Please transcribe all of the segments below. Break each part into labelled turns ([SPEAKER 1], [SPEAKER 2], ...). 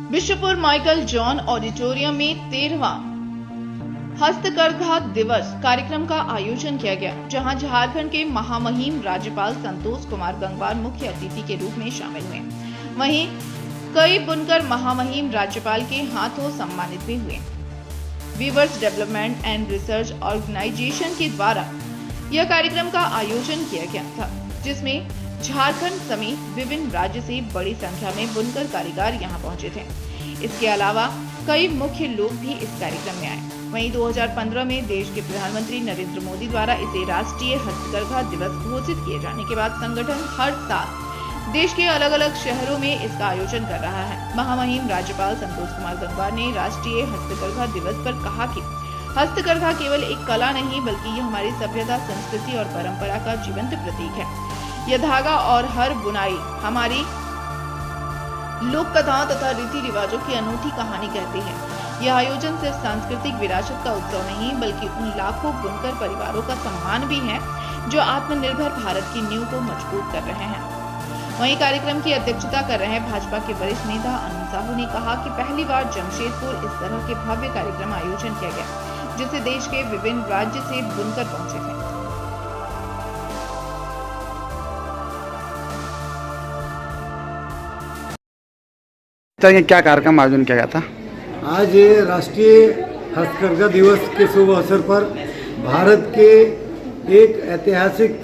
[SPEAKER 1] बिशपुर Michael John auditorium में 13वां हस्तकरघा दिवस कार्यक्रम का आयोजन किया गया, जहां झारखंड के महामहिम राज्यपाल संतोष कुमार गंगवार मुख्य अतिथि के रूप में शामिल हुए। वहीं कई बुनकर महामहिम राज्यपाल के हाथों सम्मानित भी हुए। Weavers development and research organisation के द्वारा यह कार्यक्रम का आयोजन किया गया था, जिसमें झारखंड समेत विभिन्न राज्य से बड़ी संख्या में बुनकर कारीगर यहां पहुंचे थे। इसके अलावा कई मुख्य लोग भी इस कार्यक्रम में आए। वहीं 2015 में देश के प्रधानमंत्री नरेंद्र मोदी द्वारा इसे राष्ट्रीय हस्तकरघा दिवस घोषित किए जाने के बाद संगठन हर साल देश के अलग अलग शहरों में इसका आयोजन कर रहा है। महामहिम राज्यपाल संतोष कुमार गंगवार ने राष्ट्रीय हस्तकरघा दिवस पर कहा कि हस्तकरघा केवल एक कला नहीं, बल्कि यह हमारी सभ्यता, संस्कृति और परंपरा का जीवंत प्रतीक है। यह धागा और हर बुनाई हमारी लोक कथाओं तथा रीति रिवाजों की अनूठी कहानी कहती है। यह आयोजन सिर्फ सांस्कृतिक विरासत का उत्सव नहीं, बल्कि उन लाखों बुनकर परिवारों का सम्मान भी है जो आत्मनिर्भर भारत की नींव को मजबूत कर रहे हैं। वहीं कार्यक्रम की अध्यक्षता कर रहे भाजपा के वरिष्ठ नेता अनंत साहू ने कहा कि पहली बार जमशेदपुर इस तरह के भव्य कार्यक्रम आयोजन किया गया, जिससे देश के विभिन्न राज्य से बुनकर पहुंचे थे।
[SPEAKER 2] क्या कार्यक्रम आयोजन किया गया था?
[SPEAKER 3] आज राष्ट्रीय हस्तकरघा दिवस के शुभ अवसर पर भारत के एक ऐतिहासिक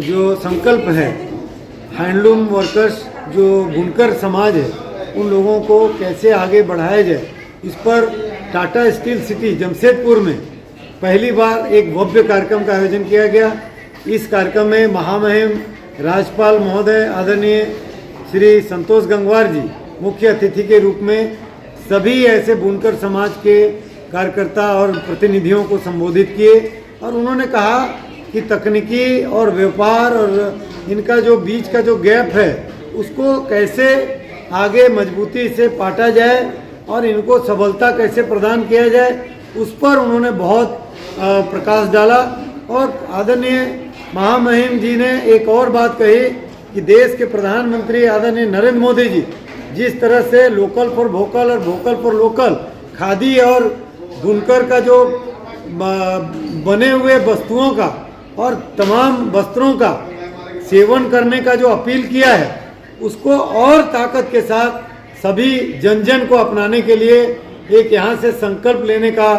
[SPEAKER 3] जो संकल्प है, हैंडलूम वर्कर्स जो बुनकर समाज है, उन लोगों को कैसे आगे बढ़ाया जाए, इस पर टाटा स्टील सिटी जमशेदपुर में पहली बार एक भव्य कार्यक्रम का आयोजन किया गया। इस कार्यक्रम में महामहिम राज्यपाल महोदय आदरणीय श्री संतोष गंगवार जी मुख्य अतिथि के रूप में सभी ऐसे बुनकर समाज के कार्यकर्ता और प्रतिनिधियों को संबोधित किए और उन्होंने कहा कि तकनीकी और व्यापार और इनका जो बीच का जो गैप है, उसको कैसे आगे मजबूती से पाटा जाए और इनको सबलता कैसे प्रदान किया जाए, उस पर उन्होंने बहुत प्रकाश डाला। और आदरणीय महामहिम जी ने एक और बात कही कि देश के प्रधानमंत्री आदरणीय नरेंद्र मोदी जी जिस तरह से लोकल फॉर वोकल और वोकल फॉर लोकल खादी और बुनकर का जो बने हुए वस्तुओं का और तमाम वस्त्रों का सेवन करने का जो अपील किया है, उसको और ताकत के साथ सभी जन जन को अपनाने के लिए एक यहाँ से संकल्प लेने का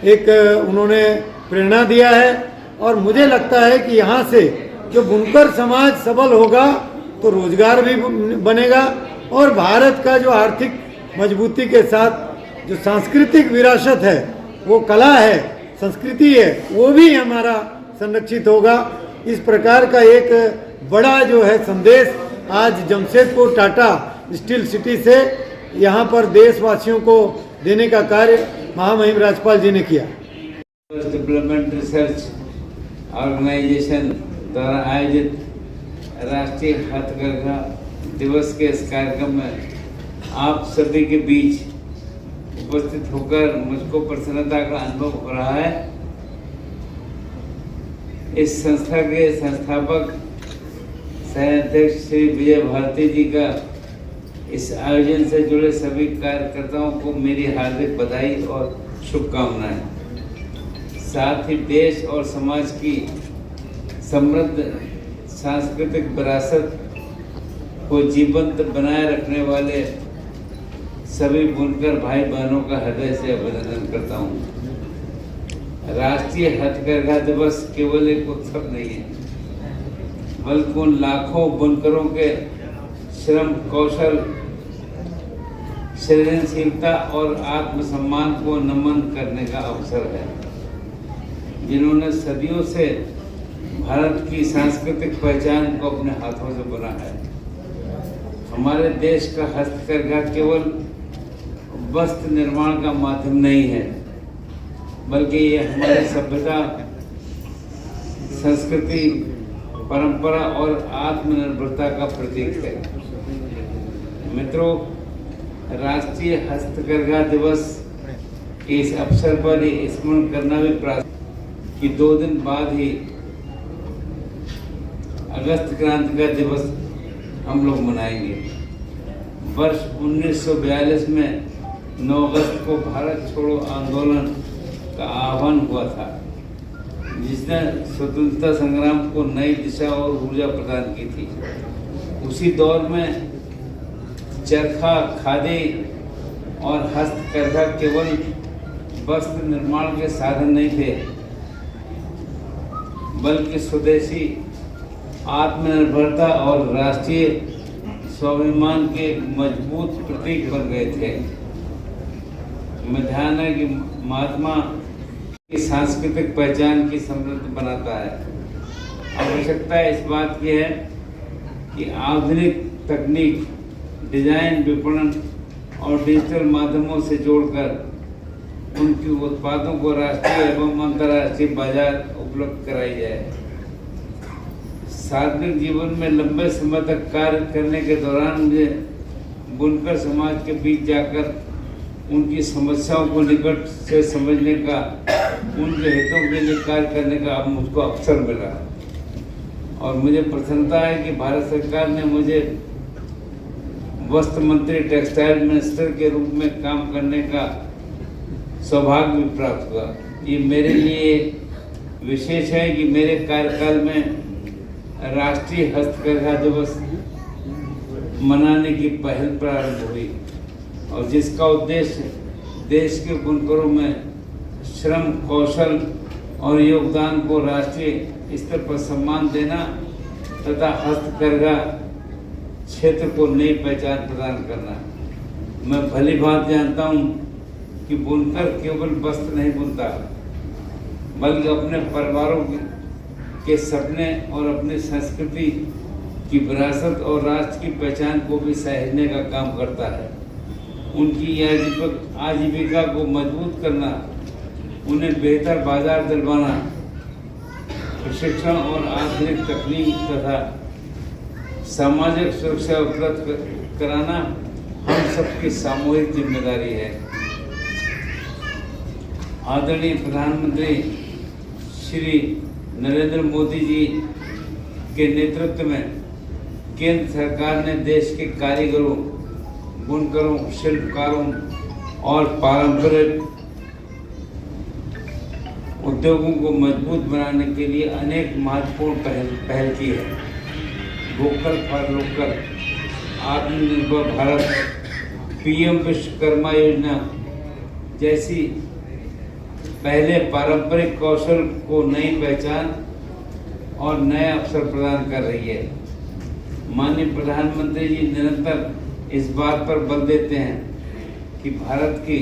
[SPEAKER 3] एक उन्होंने प्रेरणा दिया है। और मुझे लगता है कि यहाँ से जो बुनकर समाज सबल होगा तो रोजगार भी बनेगा और भारत का जो आर्थिक मजबूती के साथ जो सांस्कृतिक विरासत है, वो कला है, संस्कृति है, वो भी हमारा संरक्षित होगा। इस प्रकार का एक बड़ा जो है संदेश आज जमशेदपुर टाटा स्टील सिटी से यहाँ पर देशवासियों को देने का कार्य महामहिम राज्यपाल जी ने किया।
[SPEAKER 4] डेवलपमेंट रिसर्च ऑर्गेनाइजेशन द्वारा आयोजित राष्ट्रीय हस्तकरघा दिवस के इस कार्यक्रम में आप सभी के बीच उपस्थित होकर मुझको प्रसन्नता का अनुभव हो रहा है। इस संस्था के संस्थापक सह अध्यक्ष श्री विजय भारती जी का इस आयोजन से जुड़े सभी कार्यकर्ताओं को मेरी हार्दिक बधाई और शुभकामनाएं। साथ ही देश और समाज की समृद्ध सांस्कृतिक विरासत को जीवंत बनाए रखने वाले सभी बुनकर भाई बहनों का हृदय से अभिनंदन करता हूँ। राष्ट्रीय हस्तकरघा दिवस केवल एक उत्सव नहीं है, बल्कि उन लाखों बुनकरों के श्रम, कौशल, सृजनशीलता और आत्मसम्मान को नमन करने का अवसर है, जिन्होंने सदियों से भारत की सांस्कृतिक पहचान को अपने हाथों से बुना है। हमारे देश का हस्तकरघा केवल वस्त्र निर्माण का माध्यम नहीं है, बल्कि ये हमारी सभ्यता, संस्कृति, परंपरा और आत्मनिर्भरता का प्रतीक है। मित्रों, राष्ट्रीय हस्तकरघा दिवस के इस अवसर पर स्मरण करना भी प्रासंगिक कि 2 दिन बाद ही अगस्त क्रांति का दिवस हम लोग मनाएंगे। वर्ष 1942 में 9 अगस्त को भारत छोड़ो आंदोलन का आह्वान हुआ था, जिसने स्वतंत्रता संग्राम को नई दिशा और ऊर्जा प्रदान की थी। उसी दौर में चरखा, खादी और हस्तकरघा केवल वस्त्र निर्माण के साधन नहीं थे, बल्कि स्वदेशी आत्मनिर्भरता और राष्ट्रीय स्वाभिमान के मजबूत प्रतीक बन गए थे। ध्यान है कि महात्मा की सांस्कृतिक पहचान की समृद्ध बनाता है। आवश्यकता इस बात की है कि आधुनिक तकनीक, डिजाइन, विपणन और डिजिटल माध्यमों से जोड़कर उनके उत्पादों को राष्ट्रीय एवं अंतर्राष्ट्रीय बाजार उपलब्ध कराई जाए। सार्वजनिक जीवन में लंबे समय तक कार्य करने के दौरान मुझे बुनकर समाज के बीच जाकर उनकी समस्याओं को निकट से समझने का, उनके हितों के लिए कार्य करने का अब मुझको अवसर मिला और मुझे प्रसन्नता है कि भारत सरकार ने मुझे वस्त्र मंत्री, टेक्सटाइल मिनिस्टर के रूप में काम करने का सौभाग्य भी प्राप्त हुआ। ये मेरे लिए विशेष है कि मेरे कार्यकाल में राष्ट्रीय हस्तकरघा दिवस मनाने की पहल प्रारंभ हुई और जिसका उद्देश्य देश के बुनकरों में श्रम, कौशल और योगदान को राष्ट्रीय स्तर पर सम्मान देना तथा हस्तकरघा क्षेत्र को नई पहचान प्रदान करना। मैं भली भांति जानता हूँ कि बुनकर केवल वस्त्र नहीं बुनता, बल्कि अपने परिवारों के सपने और अपनी संस्कृति की विरासत और राष्ट्र की पहचान को भी सहेजने का काम करता है। उनकी आजीविका को मजबूत करना, उन्हें बेहतर बाजार दिलवाना, प्रशिक्षण और आधुनिक तकनीक तथा सामाजिक सुरक्षा उपलब्ध कराना हम सबकी सामूहिक जिम्मेदारी है। आदरणीय प्रधानमंत्री श्री नरेंद्र मोदी जी के नेतृत्व में केंद्र सरकार ने देश के कारीगरों, बुनकरों, शिल्पकारों और पारंपरिक उद्योगों को मजबूत बनाने के लिए अनेक महत्वपूर्ण पहल की है। वोकल फॉर लोकल, आत्मनिर्भर भारत, पीएम विश्वकर्मा योजना जैसी पहले पारंपरिक कौशल को नई पहचान और नए अवसर प्रदान कर रही है। माननीय प्रधानमंत्री जी निरंतर इस बात पर बल देते हैं कि भारत की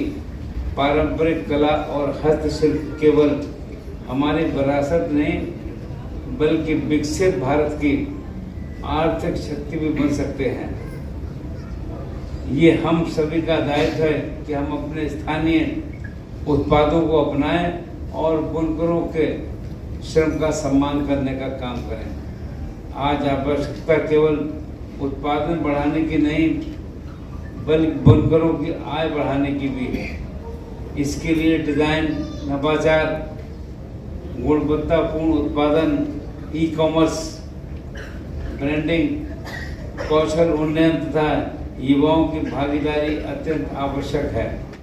[SPEAKER 4] पारंपरिक कला और हस्तशिल्प केवल हमारी विरासत नहीं, बल्कि विकसित भारत की आर्थिक शक्ति भी बन सकते हैं। ये हम सभी का दायित्व है कि हम अपने स्थानीय उत्पादों को अपनाएं और बुनकरों के श्रम का सम्मान करने का काम करें। आज आवश्यकता केवल उत्पादन बढ़ाने की नहीं, बल्कि बुनकरों की आय बढ़ाने की भी है। इसके लिए डिजाइन, नवाचार, गुणवत्तापूर्ण उत्पादन, ई-कॉमर्स, ब्रांडिंग, कौशल उन्नयन तथा युवाओं की भागीदारी अत्यंत आवश्यक है।